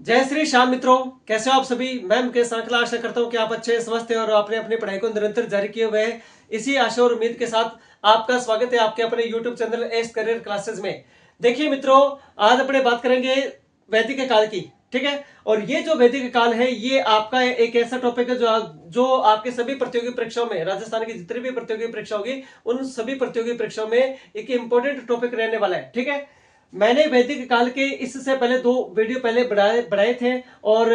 जय श्री श्याम मित्रों, कैसे हो आप सभी। मैं मुकेश सांखला आशा करता हूं कि आप अच्छे स्वस्थ हैं और आपने अपनी पढ़ाई को निरंतर जारी किए हुए हैं। इसी आशा और उम्मीद के साथ आपका स्वागत है आपके अपने YouTube channel S career classes में। देखिए मित्रों, आज अपने बात करेंगे वैदिक काल की। ठीक है, और ये जो वैदिक काल है ये आपका एक ऐसा टॉपिक है जो आपके सभी प्रतियोगी परीक्षाओं में, राजस्थान की जितनी भी प्रतियोगी परीक्षा होगी उन सभी प्रतियोगी परीक्षाओं में एक इंपॉर्टेंट टॉपिक रहने वाला है। ठीक है, मैंने वैदिक काल के इससे पहले दो वीडियो पहले बढ़ाए थे और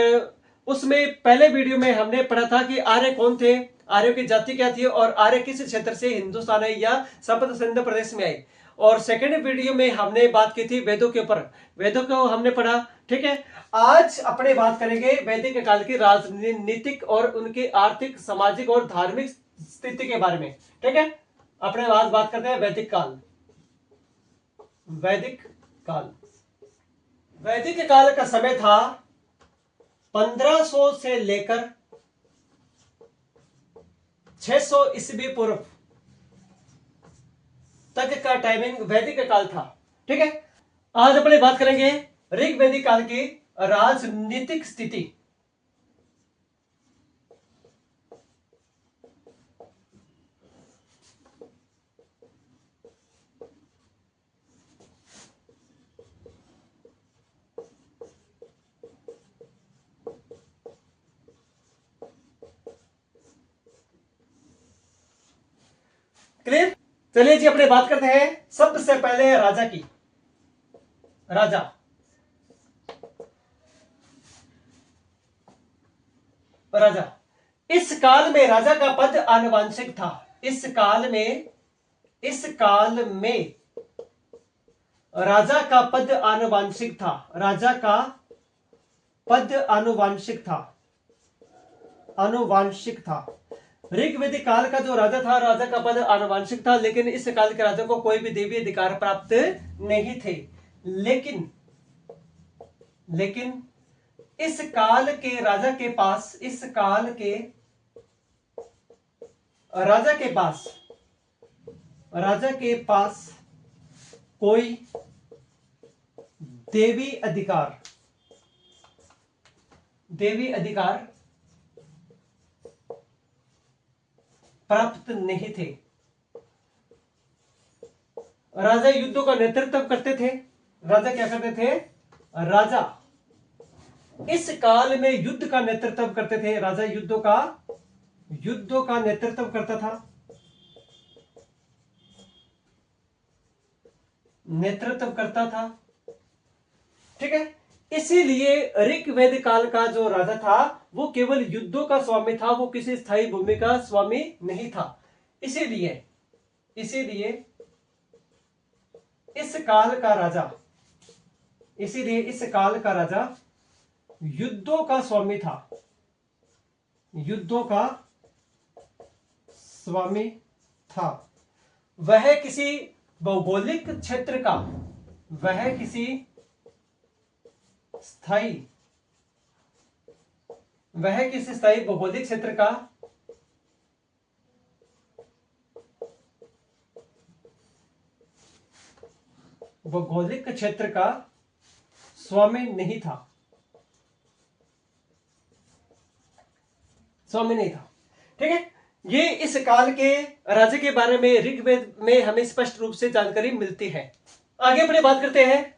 उसमें पहले वीडियो में हमने पढ़ा था कि आर्य कौन थे, आर्यों की जाति क्या थी और आर्य किस क्षेत्र से हिंदुस्तान आई या सप्त सिंधु प्रदेश में आई। और सेकंड वीडियो में हमने बात की थी वेदों के ऊपर, वेदों को हमने पढ़ा। ठीक है, आज अपने बात करेंगे वैदिक काल की राजनीतिक और उनके आर्थिक, सामाजिक और धार्मिक स्थिति के बारे में। ठीक है, अपने आज बात करते हैं वैदिक काल। वैदिक काल, वैदिक काल का समय था 1500 से लेकर 600 ईस्वी पूर्व तक का टाइमिंग वैदिक काल था। ठीक है, आज अपने बात करेंगे ऋग वैदिक काल की राजनीतिक स्थिति। क्लियर, चलिए जी अपने बात करते हैं सबसे पहले राजा की। राजा, राजा इस काल में राजा का पद आनुवंशिक था। इस काल में राजा का पद आनुवंशिक था। राजा का पद आनुवंशिक था, आनुवंशिक था। ऋग्वेदिक काल का जो राजा था, राजा का पद आनुवंशिक था, लेकिन इस काल के राजा को कोई भी देवी अधिकार प्राप्त नहीं थे। लेकिन लेकिन इस काल के राजा के पास, इस काल के राजा के पास, राजा के पास कोई देवी अधिकार, देवी अधिकार प्राप्त नहीं थे। राजा युद्धों का नेतृत्व करते थे। राजा क्या करते थे? राजा इस काल में युद्ध का नेतृत्व करते थे। राजा युद्धों का नेतृत्व करता था, नेतृत्व करता था। ठीक है, इसीलिए ऋग्वेद काल का जो राजा था वो केवल युद्धों का स्वामी था, वो किसी स्थायी भूमि का स्वामी नहीं था। इसीलिए इसीलिए इस काल का राजा, इसीलिए इस काल का राजा युद्धों का स्वामी था, युद्धों का स्वामी था। वह किसी भौगोलिक क्षेत्र का, वह किसी स्थायी, वह किसी स्थायी भौगोलिक क्षेत्र का भौगोलिक क्षेत्र का स्वामी नहीं था, स्वामी नहीं था। ठीक है, ये इस काल के राजा के बारे में ऋग्वेद में हमें स्पष्ट रूप से जानकारी मिलती है। आगे अपने बात करते हैं।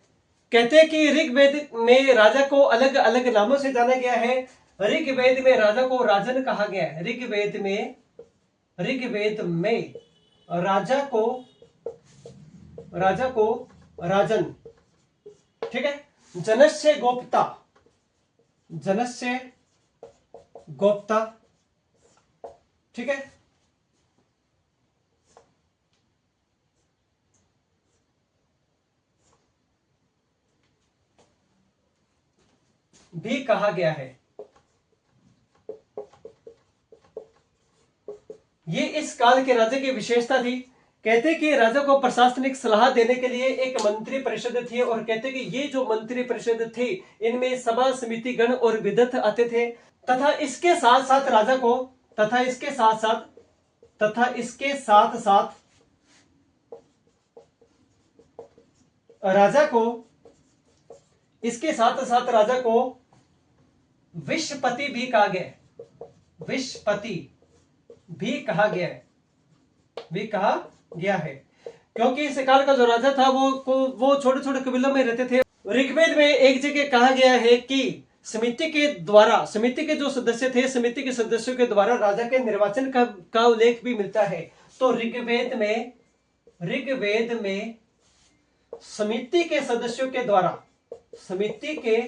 कहते हैं कि ऋग्वेद में राजा को अलग अलग नामों से जाना गया है। ऋग्वेद में राजा को राजन कहा गया है। ऋग्वेद में राजा को राजन। ठीक है, जनस्य गोप्ता, जनस्य गोप्ता। ठीक है, भी कहा गया है। ये इस काल के राजा की विशेषता थी। कहते कि राजा को प्रशासनिक सलाह देने के लिए एक मंत्री परिषद थी, और कहते कि ये जो मंत्री परिषद थी इनमें सभा समिति गण और विदग्ध आते थे, तथा इसके साथ साथ राजा को, तथा इसके साथ साथ राजा को, इसके साथ साथ राजा को विश्वपति भी कहा गया है, विश्वपति भी कहा गया है, भी कहा गया है, क्योंकि इस काल का जो राजा था वो छोटे छोटे कबीलों में रहते थे। ऋग्वेद में एक जगह कहा गया है कि समिति के द्वारा, समिति के जो सदस्य थे, समिति के सदस्यों के द्वारा राजा के निर्वाचन का उल्लेख भी मिलता है। तो ऋग्वेद में समिति के सदस्यों के द्वारा, समिति के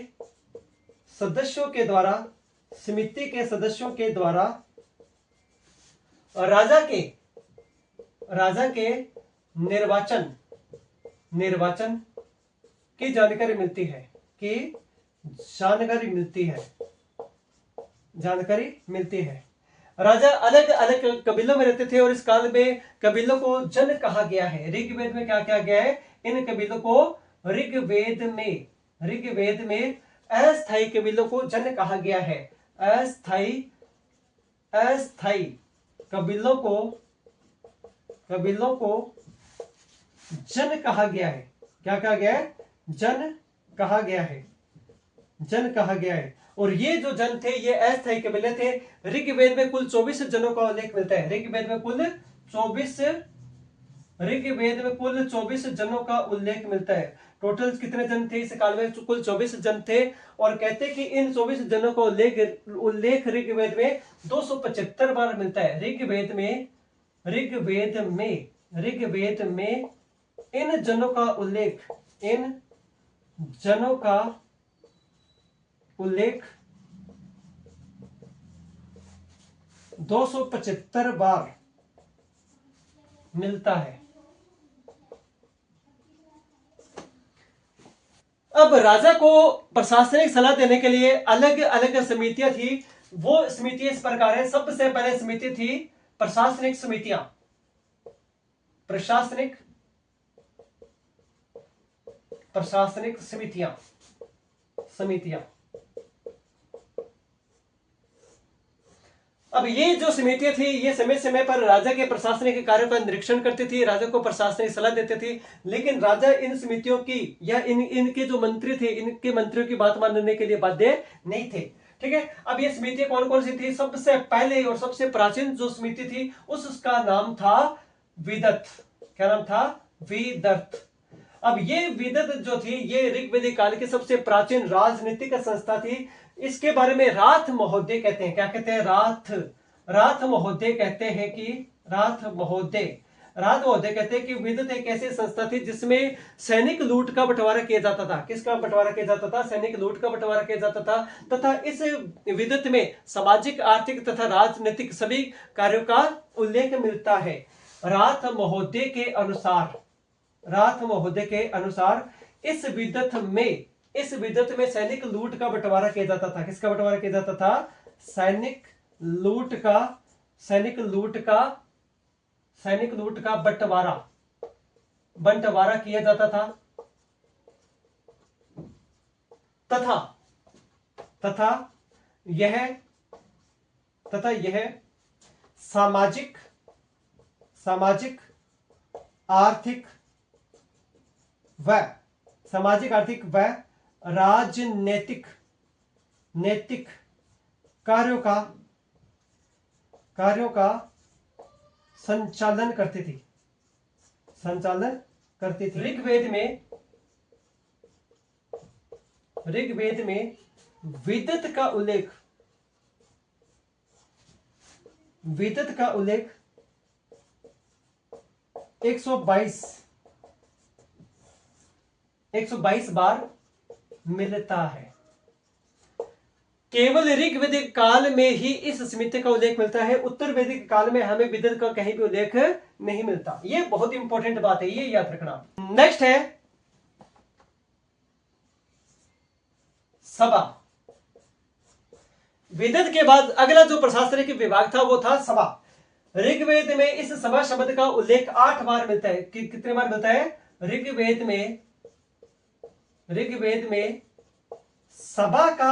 सदस्यों के द्वारा, समिति के सदस्यों के द्वारा राजा के निर्वाचन की जानकारी मिलती है, जानकारी मिलती है। राजा अलग अलग कबीलों में रहते थे और इस काल में कबीलों को जन कहा गया है। ऋग्वेद में क्या कहा गया है? इन कबीलों को ऋग्वेद में अस्थायी कबीलों को जन कहा गया है। अस्थायी कबीलों को जन कहा गया है। क्या कहा गया है? जन कहा गया है। और ये जो जन थे ये अस्थायी कबीले थे। ऋग्वेद में कुल 24 जनों का उल्लेख मिलता है। ऋग्वेद में कुल 24 जनों का उल्लेख मिलता है। टोटल कितने जन थे इस काल में? कुल 24 जन थे। और कहते हैं कि इन 24 जनों का उल्लेख ऋग्वेद में 275 बार मिलता है। ऋग्वेद में इन जनों का उल्लेख 275 बार मिलता है। अब राजा को प्रशासनिक सलाह देने के लिए अलग अलग समितियां थी। वो समितियां इस प्रकार है। सबसे पहले समिति थी प्रशासनिक समितियां। अब ये जो समितियां थी ये समय समय पर राजा के प्रशासनिक कार्यों का निरीक्षण करती थी, राजा को प्रशासनिक सलाह देती थी। लेकिन राजा इन समितियों की या इनके जो मंत्री थे, इनके मंत्रियों की बात मानने के लिए बाध्य नहीं थे। ठीक है। अब ये समितियां कौन कौन सी थी? सबसे पहले और सबसे प्राचीन जो समिति थी उसका नाम था विदत। क्या नाम था? विदत। अब ये विदत जो थी ये ऋग्वेदिक काल की सबसे प्राचीन राजनीतिक संस्था थी। इसके बारे में राथ महोदय कहते हैं। क्या कहते हैं? राथ महोदय कहते हैं कि राथ महोदय कहते हैं कि विदत एक ऐसी संस्था थी जिसमें सैनिक लूट का बंटवारा किया जाता था। किसका बंटवारा किया जाता था? सैनिक लूट का बंटवारा किया जाता था। तथा इस विदत में सामाजिक, आर्थिक तथा राजनीतिक सभी कार्यों का उल्लेख मिलता है। राथ महोदय के अनुसार इस विदत में सैनिक लूट का बंटवारा किया जाता था। किसका बंटवारा किया जाता था? सैनिक लूट का बंटवारा किया जाता था। तथा यह सामाजिक, आर्थिक व राजनीतिक कार्यों का संचालन करती थी। ऋग्वेद में विदत का उल्लेख 122 बार मिलता है। केवल ऋग्वेदिक काल में ही इस समिति का उल्लेख मिलता है। उत्तर वैदिक काल में हमें विदत का कहीं भी उल्लेख नहीं मिलता। ये बहुत इंपॉर्टेंट बात है, ये याद रखना। नेक्स्ट है सभा। विदत के बाद अगला जो प्रशासनिक विभाग था वो था सभा। ऋग्वेद में इस सभा शब्द का उल्लेख 8 बार मिलता है। कितने बार मिलता है? ऋग्वेद में सभा का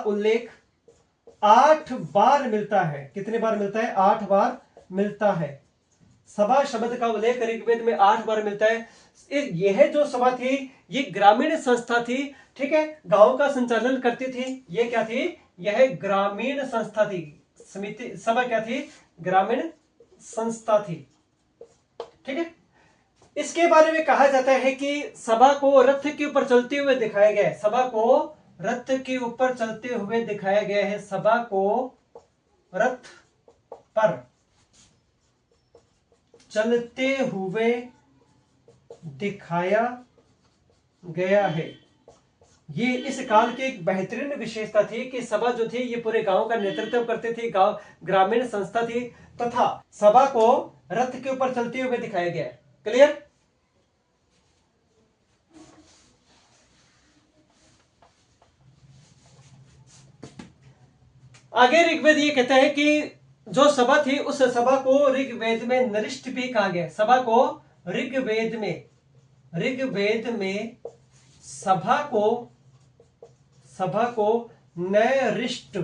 उल्लेख 8 बार मिलता है। कितने बार मिलता है? 8 बार मिलता है। सभा शब्द का उल्लेख ऋग्वेद में 8 बार मिलता है। यह जो सभा थी ये ग्रामीण संस्था थी, ठीक है, गांव का संचालन करती थी। ये क्या थी? यह ग्रामीण संस्था थी। समिति सभा क्या थी? ग्रामीण संस्था थी, ठीक है। इसके बारे में कहा जाता है कि सभा को रथ के ऊपर चलते हुए दिखाया गया है। सभा को रथ के ऊपर चलते हुए दिखाया गया है। सभा को रथ पर चलते हुए दिखाया गया है। ये इस काल की एक बेहतरीन विशेषता थी कि सभा जो थी ये पूरे गांव का नेतृत्व करती थी, गांव ग्रामीण संस्था थी, तथा सभा को रथ के ऊपर चलते हुए दिखाया गया है। क्लियर? आगे ऋग्वेद ये कहता है कि जो सभा थी उस सभा को ऋग्वेद में नरिष्ठ भी कहा गया। सभा को ऋग्वेद में सभा को नरिष्ठ।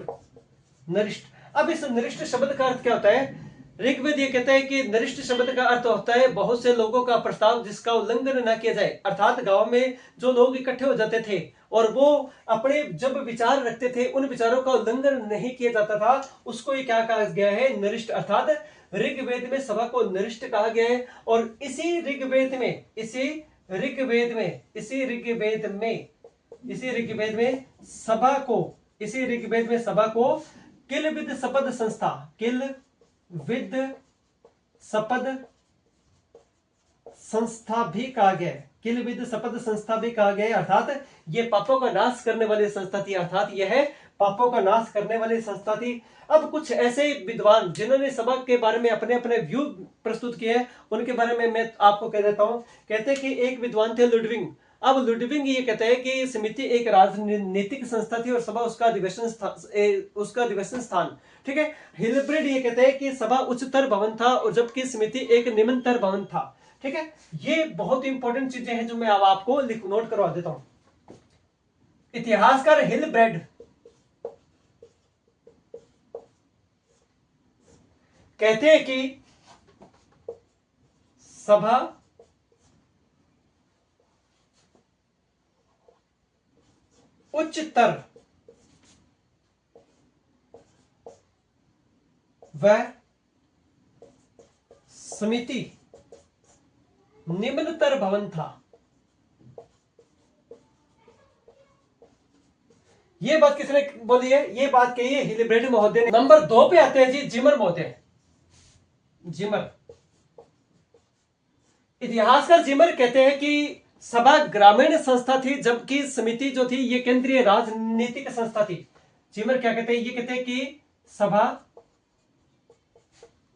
अब इस नरिष्ठ शब्द का अर्थ क्या होता है? ऋग्वेद ये कहता है कि नरिष्ठ शब्द का अर्थ होता है बहुत से लोगों का प्रस्ताव जिसका उल्लंघन न किया जाए। अर्थात गांव में जो लोग इकट्ठे हो जाते थे और वो अपने जब विचार रखते थे उन विचारों का उल्लंघन नहीं किया जाता था, उसको ये क्या कहा गया है? नरिष्ठ। अर्थात ऋग्वेद में सभा को नरिष्ठ कहा गया है। और इसी ऋग्वेद में सभा को किलविद सपद संस्था भी कहा गया है। किलविद सपद संस्था भी कहा गया है। अर्थात ये पापों का नाश करने वाली संस्था थी। अर्थात यह पापों का नाश करने वाली संस्था थी। अब कुछ ऐसे विद्वान जिन्होंने सभा के बारे में अपने अपने व्यू प्रस्तुत किए हैं उनके बारे में मैं आपको कह देता हूं। कहते हैं कि एक विद्वान थे लुडविंग। अब लुडविंग ये कहते हैं कि समिति एक राजनीतिक संस्था थी और सभा उसका अधिवेशन स्थान, ठीक है। हिलब्रेड ये कहते हैं कि सभा उच्चतर भवन था और जबकि समिति एक निम्नतर भवन था, ठीक है। ये बहुत इंपॉर्टेंट चीजें हैं जो मैं अब आपको नोट करवा देता हूं। इतिहासकार हिलब्रेड कहते हैं कि सभा उच्चतर व समिति निम्नतर भवन था। ये बात किसने बोली है? ये बात कही है हिलब्रेड महोदय ने। नंबर 2 पे आते हैं जी जिमर महोदय। जिमर इतिहासकार जिमर कहते हैं कि सभा ग्रामीण संस्था थी जबकि समिति जो थी ये केंद्रीय राजनीतिक संस्था थी। जिमर क्या कहते हैं? ये कहते हैं कि सभा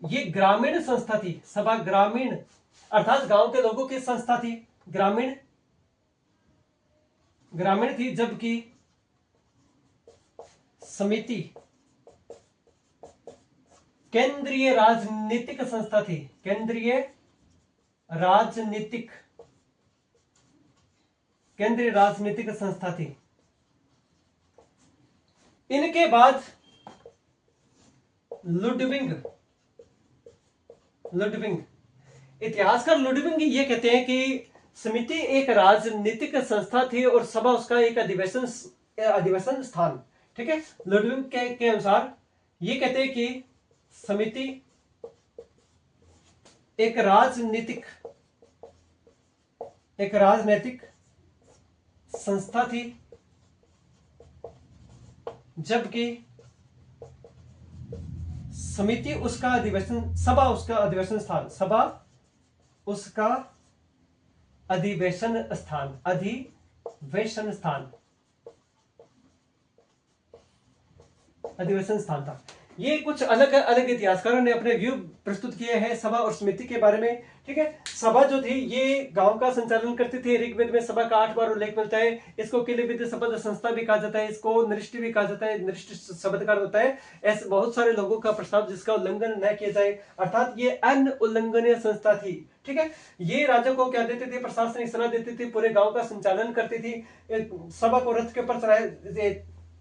ये ग्रामीण संस्था थी। सभा ग्रामीण अर्थात गांव के लोगों की संस्था थी, ग्रामीण थी, जबकि समिति केंद्रीय राजनीतिक संस्था थी। केंद्रीय राजनीतिक संस्था थी। इनके बाद लुडविंग इतिहासकार लुडविंग ये कहते हैं कि समिति एक राजनीतिक संस्था थी और सभा उसका एक अधिवेशन स्थान, ठीक है। लुडविंग के अनुसार ये कहते हैं कि समिति एक राजनीतिक संस्था थी जबकि समिति उसका सभा उसका अधिवेशन स्थान था। ये कुछ अलग अलग इतिहासकारों ने अपने व्यू प्रस्तुत किए हैं सभा और समिति के बारे में, ठीक है। सभा जो थी ये गांव का संचालन करती थी। ऋग्वेद में सभा का 8 बार उल्लेख मिलता है। इसको किलविद सपद संस्था भी कहा जाता है, इसको नरिष्ठ भी कहा जाता है। नरिष्ठ शब्द का होता है ऐसे बहुत सारे लोगों का प्रस्ताव जिसका उल्लंघन न किया जाए, अर्थात ये अनुल्लंघनीय संस्था थी, ठीक है। ये राजा को क्या देते थे? प्रशासनिक सलाह देती थी, पूरे गांव का संचालन करती थी। सभा को रथ के ऊपर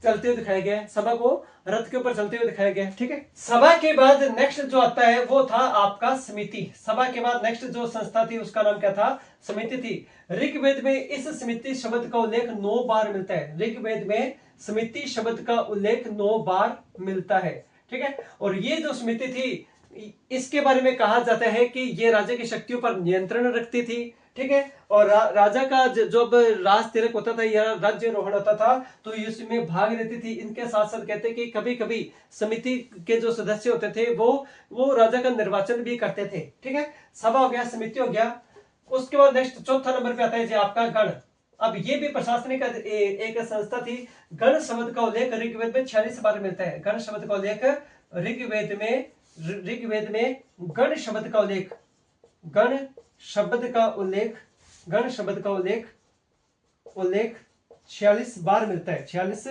चलते हुए दिखाया गया है, सभा को रथ के ऊपर चलते हुए दिखाया गया है। ठीक है, सभा के बाद नेक्स्ट जो आता है वो था आपका समिति। सभा के बाद नेक्स्ट जो संस्था थी उसका नाम क्या था? समिति थी। ऋग्वेद में इस समिति शब्द का उल्लेख 9 बार मिलता है। ऋग्वेद में समिति शब्द का उल्लेख 9 बार मिलता है। ठीक है, और ये जो समिति थी इसके बारे में कहा जाता है कि ये राजा की शक्तियों पर नियंत्रण रखती थी। ठीक है, और राजा का जब राज तिलक होता था या राज्यारोहण होता था तो इसमें भाग लेती थी। इनके साथ साथ कहते हैं कि कभी कभी समिति के जो सदस्य होते थे वो राजा का निर्वाचन भी करते थे। ठीक है, सभा हो गया, समिति हो गया। उसके बाद नेक्स्ट चौथा नंबर पे आता है जी आपका गण। अब ये भी प्रशासनिक एक संस्था थी। गण शब्द का उल्लेख ऋग्वेद में 46 बार मिलता है। गण शब्द का उल्लेख ऋग्वेद में गण शब्द का उल्लेख गण शब्द का उल्लेख 46 बार मिलता है। 46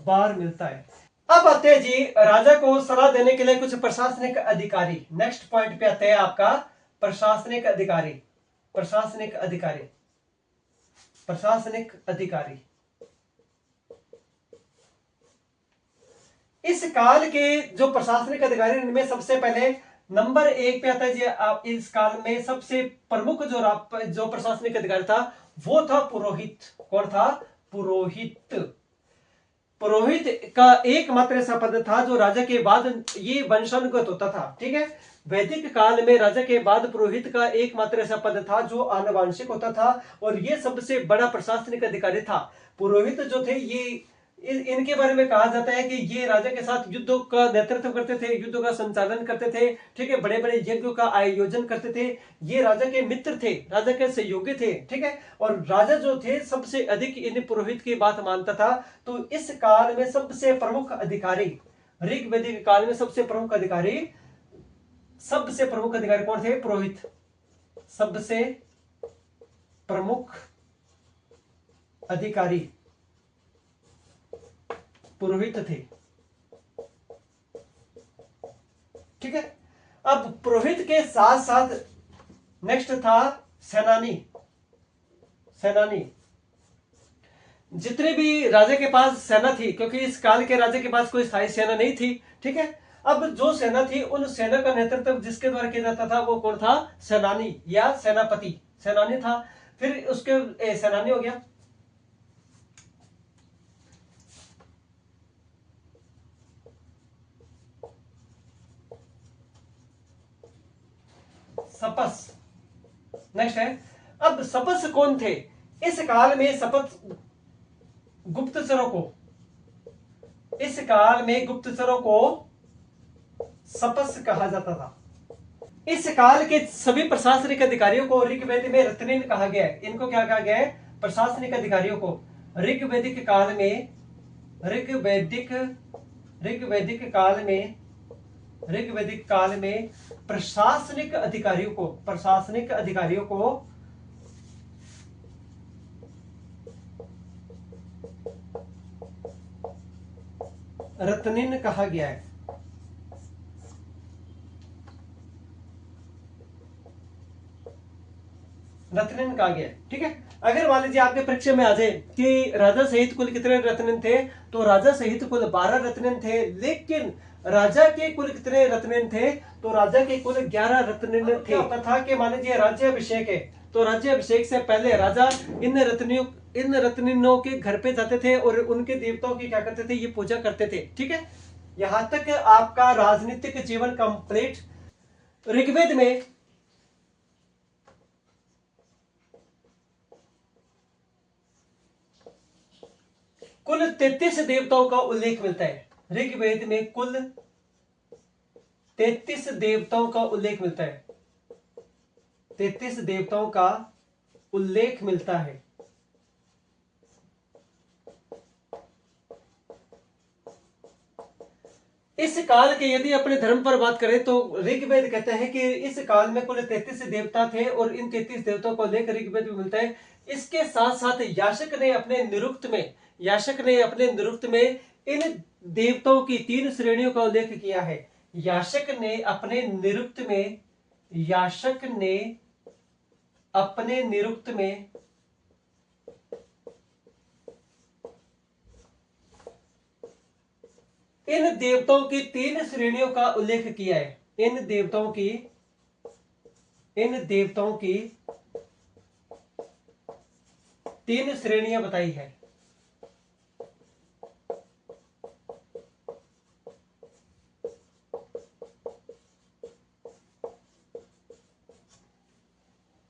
बार मिलता है। अब आते हैं जी राजा को सलाह देने के लिए कुछ प्रशासनिक अधिकारी। नेक्स्ट पॉइंट पे आते हैं आपका प्रशासनिक अधिकारी। इस काल के जो प्रशासनिक अधिकारी इनमें सबसे पहले नंबर 1 पे आता है जी। आप इस काल में सबसे प्रमुख जो प्रशासनिक अधिकारी था वो था पुरोहित। कौन था? पुरोहित। पुरोहित का एकमात्र ऐसा पद था जो राजा के बाद ये वंशानुगत होता था। ठीक है, वैदिक काल में राजा के बाद पुरोहित का एकमात्र ऐसा पद था जो आनुवांशिक होता था और ये सबसे बड़ा प्रशासनिक अधिकारी था। पुरोहित जो थे ये इनके बारे में कहा जाता है कि ये राजा के साथ युद्धों का नेतृत्व करते थे, युद्धों का संचालन करते थे। ठीक है, बड़े बड़े यज्ञों का आयोजन करते थे। ये राजा के मित्र थे, राजा के सहयोगी थे। ठीक है, और राजा जो थे सबसे अधिक इन पुरोहित की बात मानता था। तो इस काल में सबसे प्रमुख अधिकारी, ऋग्वैदिक काल में सबसे प्रमुख अधिकारी कौन थे? पुरोहित। सबसे प्रमुख अधिकारी पुरोहित थे। ठीक है, अब पुरोहित के साथ साथ नेक्स्ट था सेनानी। जितने भी राजा के पास सेना थी, क्योंकि इस काल के राजा के पास कोई स्थायी सेना नहीं थी। ठीक है, अब जो सेना थी उन सेना का नेतृत्व जिसके द्वारा किया जाता था वो कौन था? सेनानी या सेनापति। सेनानी था। फिर उसके सेनानी हो गया। सपस नेक्स्ट है। अब सपस कौन थे? इस काल में गुप्तचरों को सपस कहा जाता था। इस काल के सभी प्रशासनिक अधिकारियों को ऋग्वेद में रत्निन कहा गया है। इनको क्या कहा गया है? प्रशासनिक अधिकारियों को। ऋग्वैदिक काल में प्रशासनिक अधिकारियों को रत्निन कहा गया है। रत्निन कहा गया। ठीक है, अगर मान लीजिए आपके परीक्षा में आ जाए कि राजा सहित कुल कितने रत्निन थे, तो राजा सहित कुल 12 रत्निन थे। लेकिन राजा के कुल कितने रत्निन थे? तो राजा के कुल 11 रत्निन थे। क्या होता था कि मान लीजिए राज्याभिषेक है, तो राज्याभिषेक से पहले राजा इन रत्निनों के घर पे जाते थे और उनके देवताओं की क्या करते थे? ये पूजा करते थे। ठीक है, यहां तक आपका राजनीतिक जीवन कंप्लीट। ऋग्वेद में कुल 33 देवताओं का उल्लेख मिलता है। ऋग्वेद में कुल 33 देवताओं का उल्लेख मिलता है। 33 देवताओं का उल्लेख मिलता है। इस काल के यदि अपने धर्म पर बात करें तो ऋग्वेद कहते हैं कि इस काल में कुल 33 देवता थे और इन 33 देवताओं को उल्लेख ऋग्वेद में मिलता है। इसके साथ साथ याशक ने अपने निरुक्त में इन देवताओं की 3 श्रेणियों का उल्लेख किया है। याशक ने अपने निरुक्त इन देवताओं की 3 श्रेणियों का उल्लेख किया है। इन देवताओं की 3 श्रेणियां बताई है।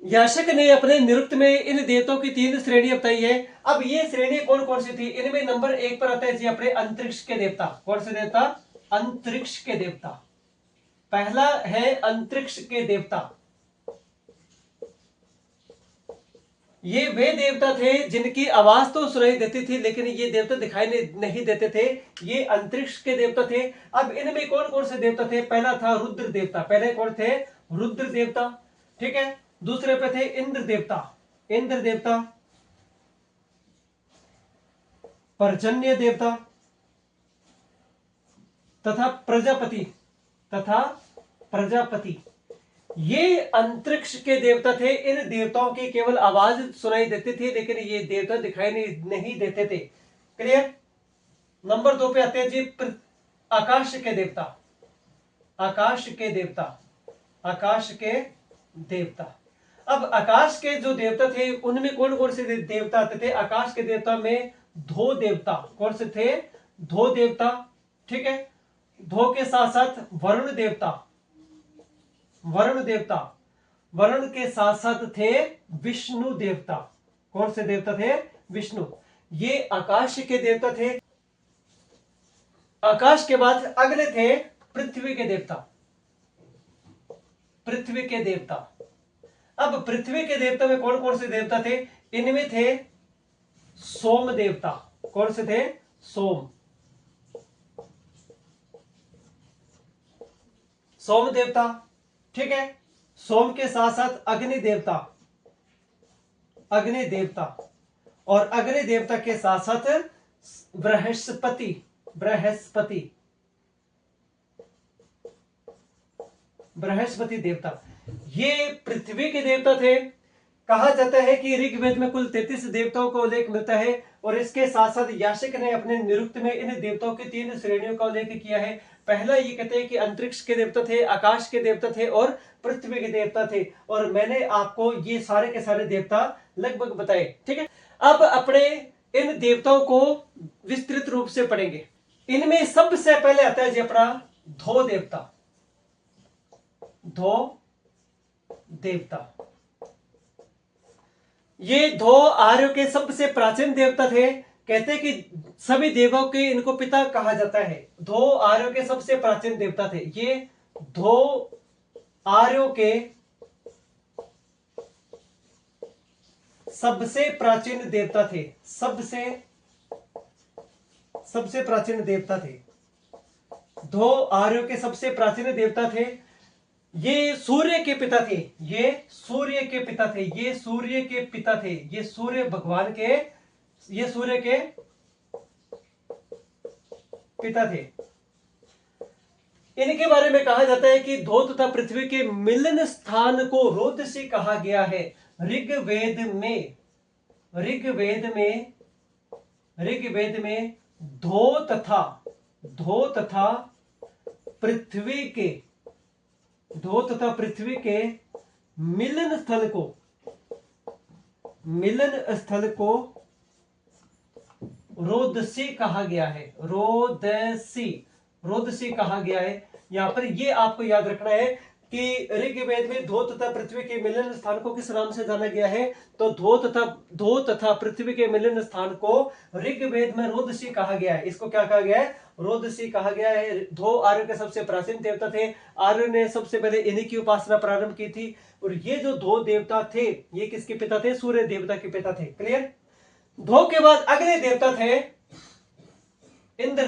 याशक ने अपने निरुक्त में इन देवताओं की 3 श्रेणियां बताई है। अब ये श्रेणी कौन कौन सी थी? इनमें नंबर 1 पर आता है जी अपने अंतरिक्ष के देवता। कौन से देवता? अंतरिक्ष के देवता। पहला है अंतरिक्ष के देवता। ये वे देवता थे जिनकी आवाज तो सुनाई देती थी, लेकिन ये देवता दिखाई नहीं देते थे। ये अंतरिक्ष के देवता थे। अब इनमें कौन कौन से देवता थे? पहला था रुद्र देवता। पहले कौन थे? रुद्र देवता। ठीक है। दूसरे पे थे इंद्र देवता। इंद्र देवता, पर्जन्य देवता तथा प्रजापति। ये अंतरिक्ष के देवता थे। इन देवताओं की केवल आवाज सुनाई देती थी, लेकिन ये देवता दिखाई नहीं देते थे। क्लियर? नंबर 2 पे आते हैं जी आकाश के देवता। आकाश के देवता। अब आकाश के जो देवता थे उनमें कौन कौन से देवता आते थे? आकाश के देवता में धो देवता। कौन से थे? धो देवता। ठीक है। धो के साथ साथ वरुण देवता। वरुण के साथ साथ थे विष्णु देवता। कौन से देवता थे? विष्णु। ये आकाश के देवता थे। आकाश के बाद अगले थे पृथ्वी के देवता। अब पृथ्वी के देवता में कौन कौन से देवता थे? इनमें थे सोम देवता। कौन से थे? सोम देवता। ठीक है। सोम के साथ साथ अग्नि देवता और अग्नि देवता के साथ साथ बृहस्पति देवता। ये पृथ्वी के देवता थे। कहा जाता है कि ऋग्वेद में कुल 33 देवताओं का उल्लेख मिलता है, और इसके साथ साथ याशक ने अपने निरुक्त में इन देवताओं की 3 श्रेणियों का उल्लेख किया है। पहला ये कहते हैं कि अंतरिक्ष के देवता थे, आकाश के देवता थे और पृथ्वी के देवता थे, और मैंने आपको ये सारे के सारे देवता लगभग बताए। ठीक है। अब अपने इन देवताओं को विस्तृत रूप से पढ़ेंगे। इनमें सबसे पहले आता है जी अपना धो देवता। ये धो आर्यों के सबसे प्राचीन देवता थे। कहते हैं कि सभी देवों के इनको पिता कहा जाता है। धो आर्यों के सबसे प्राचीन देवता थे। ये धो आर्यों के सबसे प्राचीन देवता थे। सबसे प्राचीन देवता थे। धो आर्यों के सबसे प्राचीन देवता थे। ये सूर्य के पिता थे। ये सूर्य के पिता थे। इनके बारे में कहा जाता है कि धो तथा पृथ्वी के मिलन स्थान को रोदसी कहा गया है। ऋग्वेद में धो तथा पृथ्वी के मिलन स्थल को रोदसी कहा गया है। रोदसी कहा गया है। यहां पर ये आपको याद रखना है कि ऋग्वेद में धो तथा पृथ्वी के मिलन स्थान को किस नाम से जाना गया है? तो धो तथा पृथ्वी के मिलन स्थान को ऋग्वेद में रोदसी कहा गया है। इसको क्या कहा गया है? रोदसी कहा गया है। धो आर्य के सबसे प्राचीन देवता थे। आर्य ने सबसे पहले इन्हीं की उपासना प्रारंभ की थी, और ये जो धो देवता थे ये किसके पिता थे? सूर्य देवता के पिता थे। क्लियर? धो के बाद अगले देवता थे इंद्र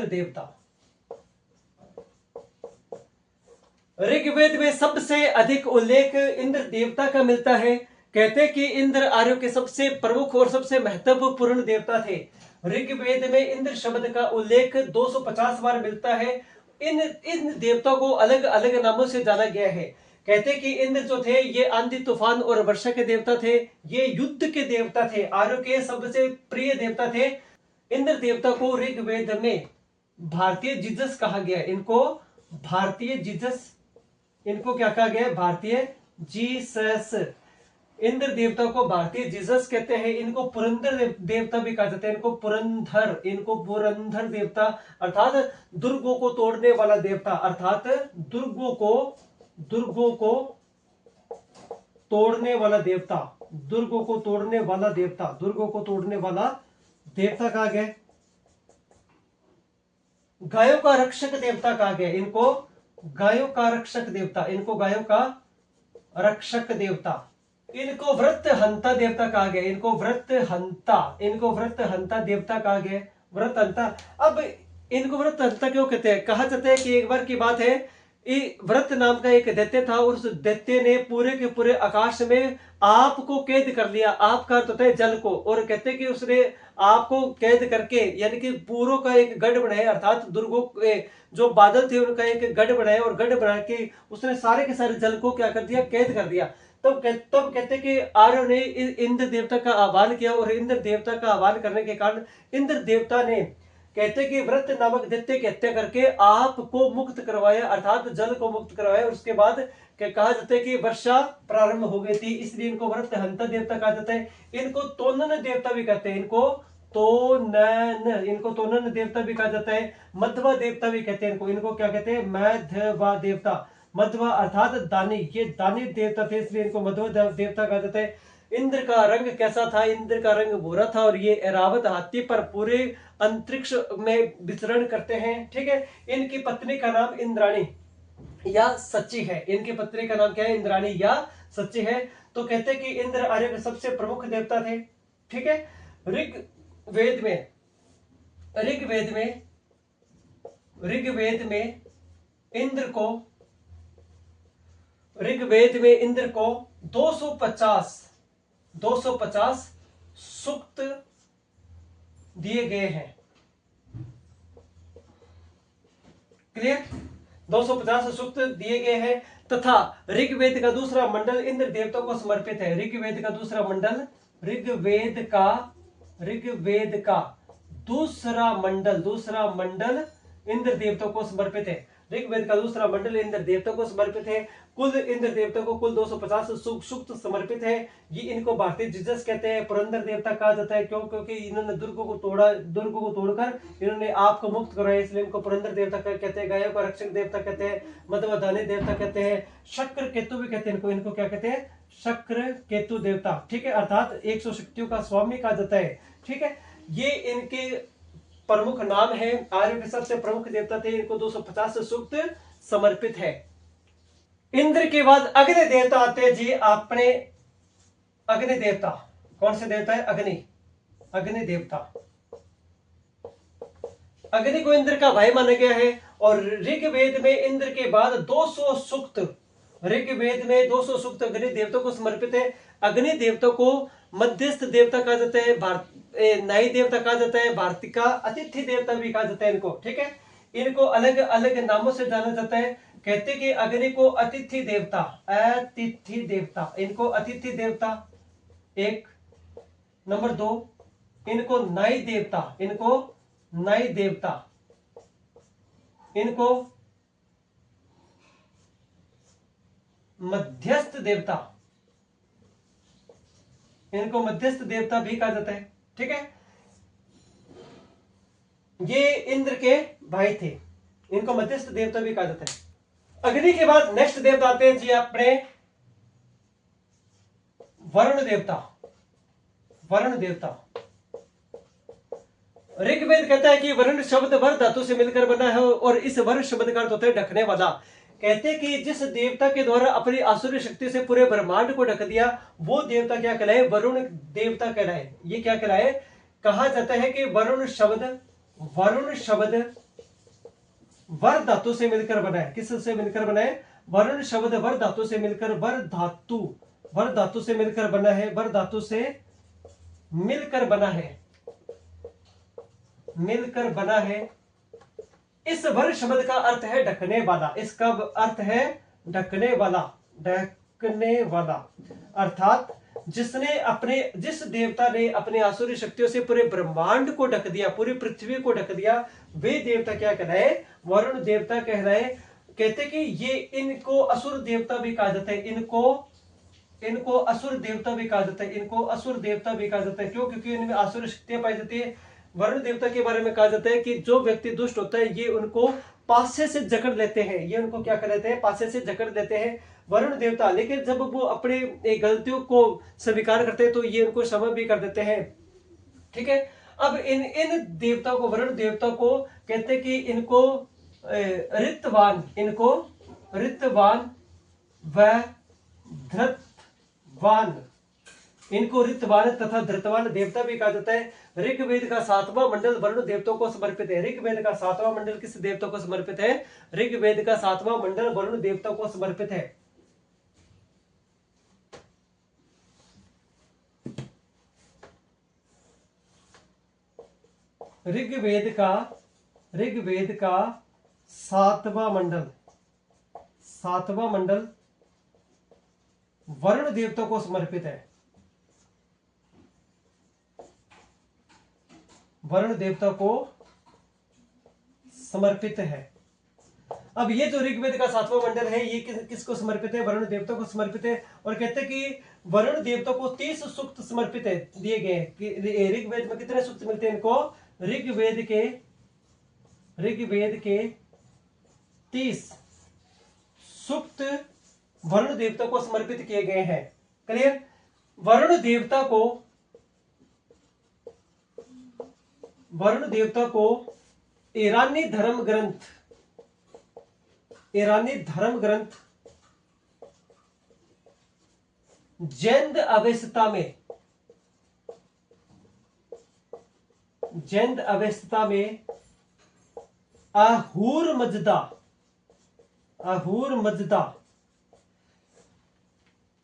देवता। ऋग्वेद में सबसे अधिक उल्लेख इंद्र देवता का मिलता है। कहते हैं कि इंद्र आर्यों के सबसे प्रमुख और सबसे महत्वपूर्ण देवता थे। ऋग्वेद में इंद्र शब्द का उल्लेख 250 बार मिलता है। इन देवताओं को अलग अलग नामों से जाना गया है। कहते हैं कि इंद्र जो थे ये आंधी तूफान और वर्षा के देवता थे। ये युद्ध के देवता थे। आर्यों के सबसे प्रिय देवता थे। इंद्र देवता को ऋग्वेद में भारतीय जीसस कहा गया है। इनको भारतीय जीसस, इनको क्या कहा गया है? भारतीय जीसस। इंद्र देवता को भारतीय जीसस कहते हैं। इनको पुरंदर देवता भी कहा जाता है। इनको पुरंदर देवता अर्थात दुर्गों को तोड़ने वाला देवता, अर्थात दुर्गों को तोड़ने वाला देवता, दुर्गों को तोड़ने वाला देवता, दुर्गों को तोड़ने वाला देवता कहा गया। गायों का रक्षक देवता कहा गया। इनको गायों का रक्षक देवता, इनको गायों का रक्षक देवता। इनको व्रत हंता देवता कहा गया। इनको व्रत हंता देवता कहा गया। व्रत हंता। अब इनको व्रत हंता क्यों कहते हैं? कहा जाता है कि एक बार की बात है, व्रत नाम का एक दैत्य था और उस दैत्य ने पूरे के पूरे आकाश में आपको कैद कर लिया। आप का अर्थ होता है जल को, और कहते हैं कि उसने आपको कैद करके यानी कि पूरों का एक गढ़ बनाया, अर्थात दुर्गों जो बादल थे उनका एक गढ़ बनाया, और गढ़ बना के उसने सारे के सारे जल को क्या कर दिया? कैद कर दिया। तब कहते कि आर्यों ने इंद्र देवता का आह्वान किया, और इंद्र देवता का आह्वान करने के कारण इंद्र देवता ने कहते कि व्रत नामक दैत्य की हत्या करके आपको मुक्त करवाया, अर्थात जल को मुक्त करवाया। उसके बाद कहा जाता है कि वर्षा प्रारंभ हो गई थी, इसलिए इनको व्रत हंता देवता कहा जाता है। इनको तोनन देवता भी कहते हैं। इनको तोनन देवता भी कहा जाता है। मध्वा देवता भी कहते हैं। इनको क्या कहते हैं? मध्वा देवता। मध्वा अर्थात दानी, ये दानी देवता थे, इसलिए इनको मध्वा देवता कहा जाता है। इंद्र का रंग कैसा था? इंद्र का रंग भूरा था, और ये ऐरावत हाथी पर पूरे अंतरिक्ष में विचरण करते हैं। ठीक है। इनकी पत्नी का नाम इंद्राणी या सच्ची है। इनकी पत्नी का नाम क्या है? इंद्राणी या सच्ची है। तो कहते हैं कि इंद्र आर्य के सबसे प्रमुख देवता थे। ठीक है। ऋग्वेद में इंद्र को 250 सूक्त दिए गए हैं। क्लियर? 250 सूक्त दिए गए हैं, तथा ऋग्वेद का दूसरा मंडल इंद्र देवता को समर्पित है। ऋग्वेद का दूसरा मंडल इंद्र देवता को समर्पित है। ऋग्वेद का दूसरा मंडल इंद्र देवता को समर्पित है। कुल इंद्र देवता को कुल 250 सूक्त समर्पित है। ये इनको भारतीय जीसस कहते हैं। पुरंदर देवता कहा जाता है। क्यों? क्योंकि इन्होंने दुर्गों को तोड़कर इन्होंने आपको मुक्त कराया, इसलिए इनको पुरंदर देवता कहते हैं। गायों का रक्षक देवता कहते हैं। मध्वधानी देवता कहते हैं। शक्र केतु भी कहते हैं। इनको क्या कहते हैं? शक्र केतु देवता। ठीक है। अर्थात 100 शक्तियों का स्वामी कहा जाता है। ठीक है। ये इनके प्रमुख नाम है। आर्यों के सबसे प्रमुख देवता थे। इनको 250 सूक्त समर्पित है। इंद्र के बाद अग्नि देवता आते हैं जी। अपने अग्नि देवता कौन से देवता है? अग्नि देवता। अग्नि को इंद्र का भाई माना गया है, और ऋग्वेद में इंद्र के बाद 200 सूक्त अग्नि देवता को समर्पित है। अग्नि देवता को मध्यस्थ देवता कहा जाता है, न्यायी देवता कहा जाता है, भारतिका अतिथि देवता भी कहा जाता है इनको। ठीक है। इनको अलग अलग नामों से जाना जाता है। कहते कि अग्नि को अतिथि देवता, इनको अतिथि देवता 1। नंबर 2, इनको न्यायी देवता, इनको मध्यस्थ देवता भी कहा जाता है। ठीक है। ये इंद्र के भाई थे, इनको मध्यस्थ देवता भी कहा जाता है। अग्नि के बाद नेक्स्ट देवता आते हैं जी अपने वरुण देवता। ऋग्वेद कहता है कि वरुण शब्द वर धातु से मिलकर बना है, और इस वर शब्द का अर्थ होता है ढकने वाला। कहते हैं कि जिस देवता के द्वारा अपनी आसुरी शक्ति से पूरे ब्रह्मांड को ढक दिया, वो देवता क्या कहलाए? वरुण देवता कहलाए। ये क्या कहलाए? कहा जाता है कि वरुण शब्द वर धातु से मिलकर बना है। किससे मिलकर बना है? वरुण शब्द वर धातु से मिलकर वर धातु से मिलकर बना है। इस वर शब्द का अर्थ है ढकने वाला। इसका अर्थ है ढकने वाला। अर्थात जिस देवता ने अपने आसुरी शक्तियों से पूरे ब्रह्मांड को ढक दिया, पूरी पृथ्वी को ढक दिया, वे देवता क्या कहलाए? वरुण देवता कहलाए। कहते कि ये इनको असुर देवता भी कहा जाता है, इनको असुर देवता भी कहा जाता है, इनको असुर देवता भी कहा जाता है। क्यों? क्योंकि इनमें आसुरी शक्तियां पाई जाती है। वरुण देवता के बारे में कहा जाता है कि जो व्यक्ति दुष्ट होता है ये उनको पासे से जकड़ लेते हैं, ये उनको क्या कर लेते हैं? पासे से जकड़ लेते हैं वरुण देवता। लेकिन जब वो अपने गलतियों को स्वीकार करते हैं तो ये उनको क्षमा भी कर देते हैं। ठीक है। अब इन देवता को, वरुण देवता को कहते हैं कि इनको ऋतवान व धृतवान, इनको ऋतवान तथा धृतवान देवता भी कहा जाता है। ऋग्वेद का 7वां मंडल वरुण देवताओं को समर्पित है। ऋग्वेद का 7वां मंडल किस देवता को समर्पित है? ऋग्वेद का 7वां मंडल वरुण देवता को समर्पित है। ऋग्वेद का 7वां मंडल वरुण देवता को समर्पित है, वरुण देवता को समर्पित है। अब ये जो ऋग्वेद का 7वां मंडल है ये किसको समर्पित है? वरुण देवता को समर्पित है। और कहते हैं कि वरुण देवता को 30 सूक्त समर्पित है, दिए गए हैं। ऋग्वेद में कितने सूक्त मिलते हैं इनको? ऋग्वेद के 30 सूक्त वरुण देवता को समर्पित किए गए हैं। क्लियर? वरुण देवता को ईरानी धर्म ग्रंथ जैन अवस्था में आहूर मजदा,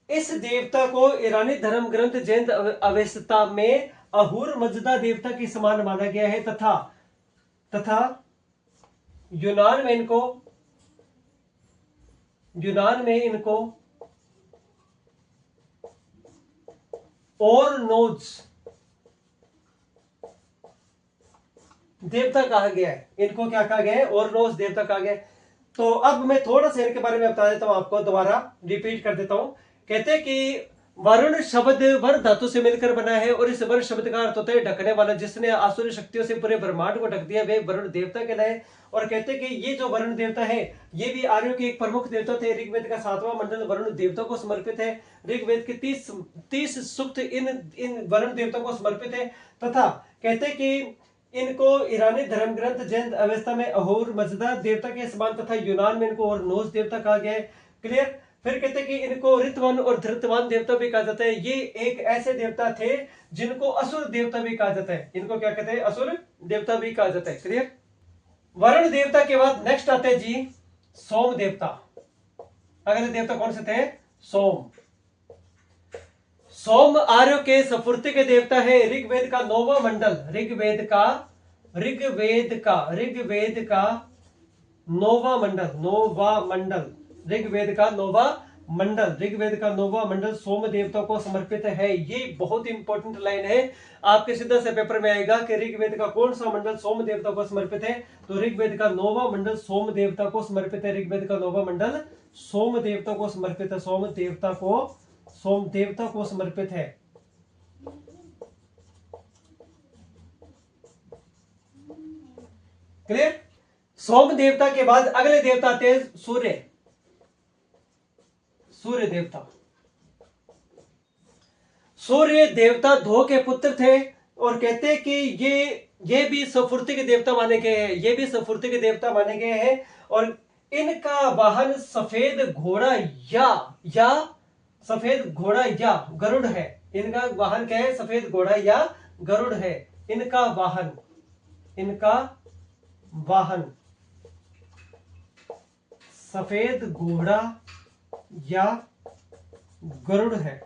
इस देवता को ईरानी धर्म ग्रंथ जैन अवस्था में अहूर मजदा देवता के समान माना गया है। तथा यूनान में इनको ओरनोज देवता कहा गया है। इनको क्या कहा गया है? ओरनोज देवता कहा गया है। तो अब मैं थोड़ा सा इनके बारे में बता देता हूं, आपको दोबारा रिपीट कर देता हूं। कहते हैं कि वरुण शब्द वर धातु से मिलकर बना है और इस वरुण शब्द का अर्थ होता है ढकने वाला। जिसने आसुरी शक्तियों से पूरे ब्रह्मांड को ढक दिया वे वरुण देवता कहलाए। और कहते हैं कि ये जो वरुण देवता है ये भी आर्यों के एक प्रमुख देवता थे। ऋग्वेद का 7वां मंडल वरुण देवता को समर्पित है। ऋग्वेद के 30 सूक्त इन वरुण देवता को समर्पित है। तथा कहते हैं कि इनको ईरानी धर्म ग्रंथ जैन अवस्था में अहूर मजदा देवता के समान तथा यूनान में इनको ओरनोस देवता कहा गया है। क्लियर? फिर कहते हैं कि इनको ऋतवान और धृतवान देवता भी कहा जाता है। ये एक ऐसे देवता थे जिनको असुर देवता भी कहा जाता है। इनको क्या कहते हैं? असुर देवता भी कहा जाता है। क्लियर? वरुण देवता के बाद नेक्स्ट आते हैं जी सोम देवता। अगले देवता कौन से थे? सोम आर्यों के सफुर्ती के देवता है। ऋग्वेद का 9वां मंडल, ऋग्वेद का 9वां मंडल सोम देवता को समर्पित है। ये बहुत इंपॉर्टेंट लाइन है, आपके सीधा से पेपर में आएगा कि ऋग्वेद का कौन सा मंडल सोम देवता को समर्पित है। तो ऋग्वेद का 9वां मंडल सोम देवता को समर्पित है। ऋग्वेद का 9वां मंडल सोम देवता को समर्पित है। सोम देवता को समर्पित है। क्लियर? सोम देवता के बाद अगले देवता आते हैं सूर्य देवता। सूर्य देवता धो के पुत्र थे और कहते हैं कि ये भी सफुर्ती के देवता माने गए हैं। और इनका वाहन सफेद घोड़ा या गरुड़ है। इनका वाहन क्या है? सफेद घोड़ा या गरुड़ है इनका वाहन सफेद घोड़ा या गरुड़ है।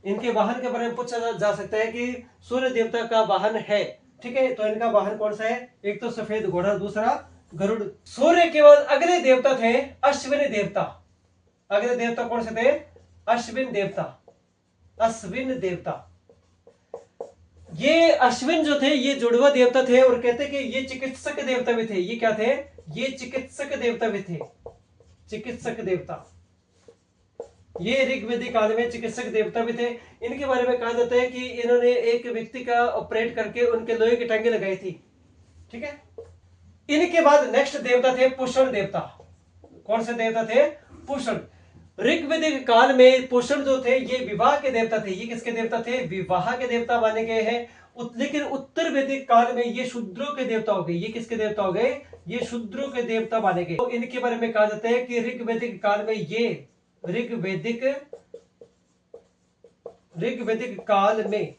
इनके वाहन के बारे में पूछा जा सकता है कि सूर्य देवता का वाहन है। ठीक है, तो इनका वाहन कौन सा है? एक तो सफेद घोड़ा, दूसरा गरुड़। सूर्य के बाद अगले देवता थे अश्विनी देवता। अगले देवता कौन से थे? अश्विन देवता, अश्विन देवता। ये अश्विन जो थे ये जुड़वा देवता थे और कहते कि ये चिकित्सक देवता भी थे। ये क्या थे? ये चिकित्सक देवता भी थे, चिकित्सक देवता। ये ऋग्वेदिक काल में चिकित्सक देवता भी थे। इनके बारे में कहा जाता है कि इन्होंने एक व्यक्ति का ऑपरेट करके उनके लोहे की टांगे लगाई थी। ठीक है। इनके बाद नेक्स्ट देवता थे पुष्ण देवता। कौन से देवता थे? पुष्ण। ऋग्वेदिक काल में पुष्ण जो थे ये विवाह के देवता थे। ये किसके देवता थे? विवाह के देवता माने गए हैं। लेकिन उत्तर वैदिक काल में ये शूद्रों के देवता हो गए। ये किसके देवता हो गए? ये शूद्रों के देवता माने गए। तो इनके बारे में कहा जाता है कि ऋग्वेदिक काल में ये ऋग्वेदिक काल में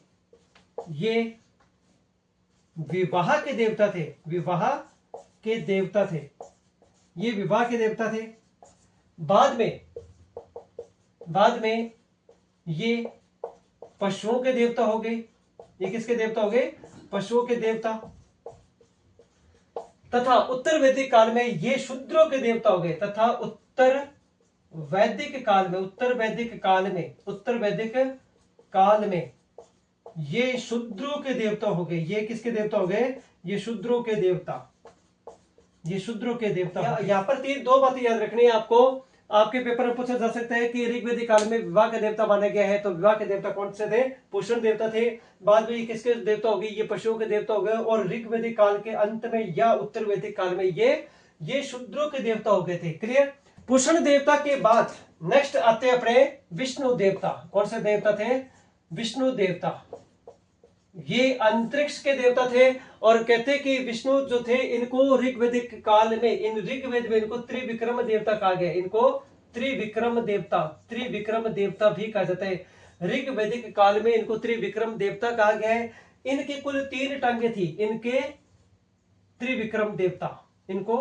ये विवाह के देवता थे। विवाह के देवता थे, ये विवाह के देवता थे। बाद में ये पशुओं के देवता हो गए। ये किसके देवता हो गए? पशुओं के देवता। तथा उत्तर वैदिक काल में ये शूद्रों के देवता हो गए। तथा उत्तर वैदिक काल में ये शूद्रों के देवता हो गए। ये किसके देवता हो गए? ये शूद्रों के देवता। ये शूद्रों के देवता। यहाँ पर दो बातें याद रखनी है आपको। आपके पेपर में पूछा जा सकता है कि ऋग्वेदिक काल में विवाह का देवता माना गया है, तो विवाह के देवता कौन से थे? पुष्ण देवता थे। बाद में ये किसके देवता हो गए? ये पशुओं के देवता हो गए। और ऋग्वेदिक काल के अंत में या उत्तर वैदिक काल में ये शूद्रों के देवता हो गए थे। क्लियर? पुष्ण देवता के बाद नेक्स्ट आते हैं अपने विष्णु देवता। कौन से देवता थे? विष्णु देवता। ये अंतरिक्ष के देवता थे और कहते कि विष्णु जो थे इनको ऋग्वेदिक काल में ऋग्वेद में इनको त्रिविक्रम देवता कहा गया। इनको त्रिविक्रम देवता भी कहा जाता है। ऋग्वेदिक काल में इनको त्रिविक्रम देवता कहा गया है। इनके कुल 3 टांगे थी। इनके त्रिविक्रम देवता, इनको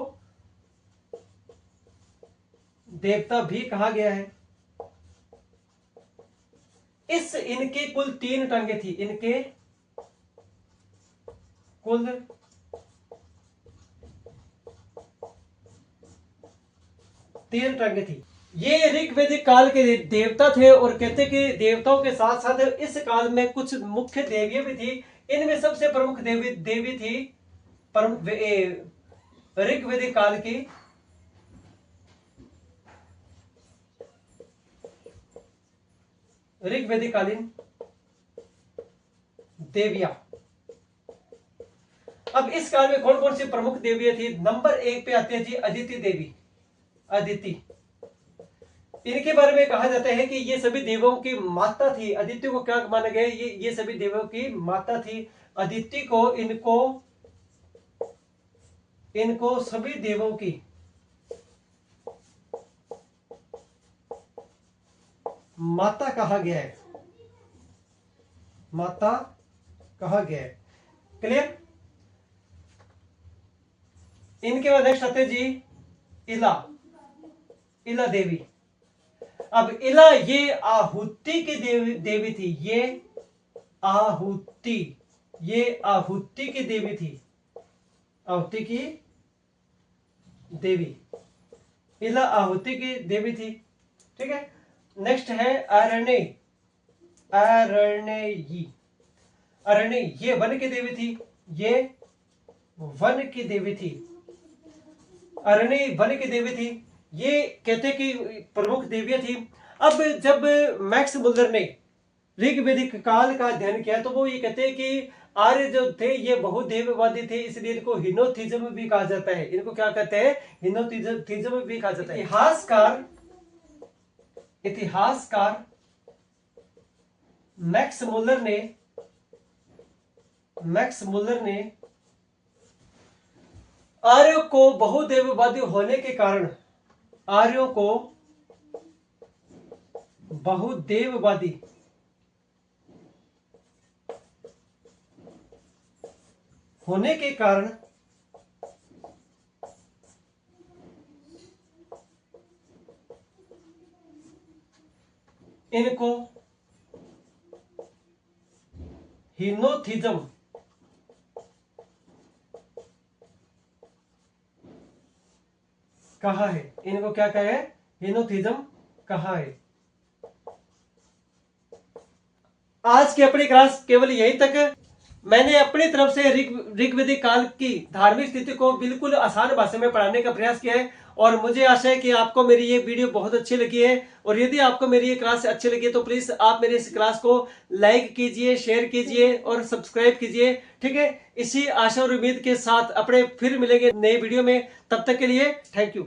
देवता भी कहा गया है। इनके कुल 3 टांगे थी। इनके कुल 3 टांगे थी। ये ऋग्वेदिक काल के देवता थे और कहते कि देवताओं के साथ साथ इस काल में कुछ मुख्य देवियां भी थी। इनमें सबसे प्रमुख देवी थी ऋग्वेदिक काल की ऋग्वेदिक कालीन देवियां। अब इस काल में कौन कौन सी प्रमुख देवियां थी? नंबर 1 पे आती है जी अदिति देवी। अदिति, इनके बारे में कहा जाता है कि ये सभी देवों की माता थी। अदिति को क्या माना गया? ये सभी देवों की माता थी। अदिति को इनको सभी देवों की माता कहा गया है। माता कहा गया है। क्लियर? इनके बाद नेक्स्ट आते जी इला देवी। अब इला ये आहुति की देवी थी। ये आहुति की देवी थी। आहुति की देवी इला आहुति की देवी थी। ठीक है। नेक्स्ट है अरण्य ये वन की देवी थी। ये वन की देवी थी। अरण्य वन की देवी थी। ये कहते कि प्रमुख देवियां थी। अब जब मैक्स मुल्लर ने ऋग्वेदिक काल का अध्ययन किया तो वो ये कहते हैं कि आर्य जो थे ये बहुदेववादी थे, इसलिए इनको हिनोथिज्म भी कहा जाता है। इनको क्या कहते हैं? हिनोथिज्म भी कहा जाता है। इतिहासकार मैक्स मुल्लर ने आर्यों को बहुदेववादी होने के कारण आर्यों को बहुदेववादी होने के कारण इनको हिनोथिज्म कहा है। इनको क्या कहा है? हिनोथिज्म कहा है। आज की अपनी क्लास केवल यहीं तक। मैंने अपनी तरफ से ऋग्वेदिक काल की धार्मिक स्थिति को बिल्कुल आसान भाषा में पढ़ाने का प्रयास किया है और मुझे आशा है कि आपको मेरी ये वीडियो बहुत अच्छी लगी है। और यदि आपको मेरी ये क्लास अच्छी लगी है तो प्लीज आप मेरी इस क्लास को लाइक कीजिए, शेयर कीजिए और सब्सक्राइब कीजिए। ठीक है, इसी आशा और उम्मीद के साथ अपने फिर मिलेंगे नए वीडियो में। तब तक के लिए थैंक यू।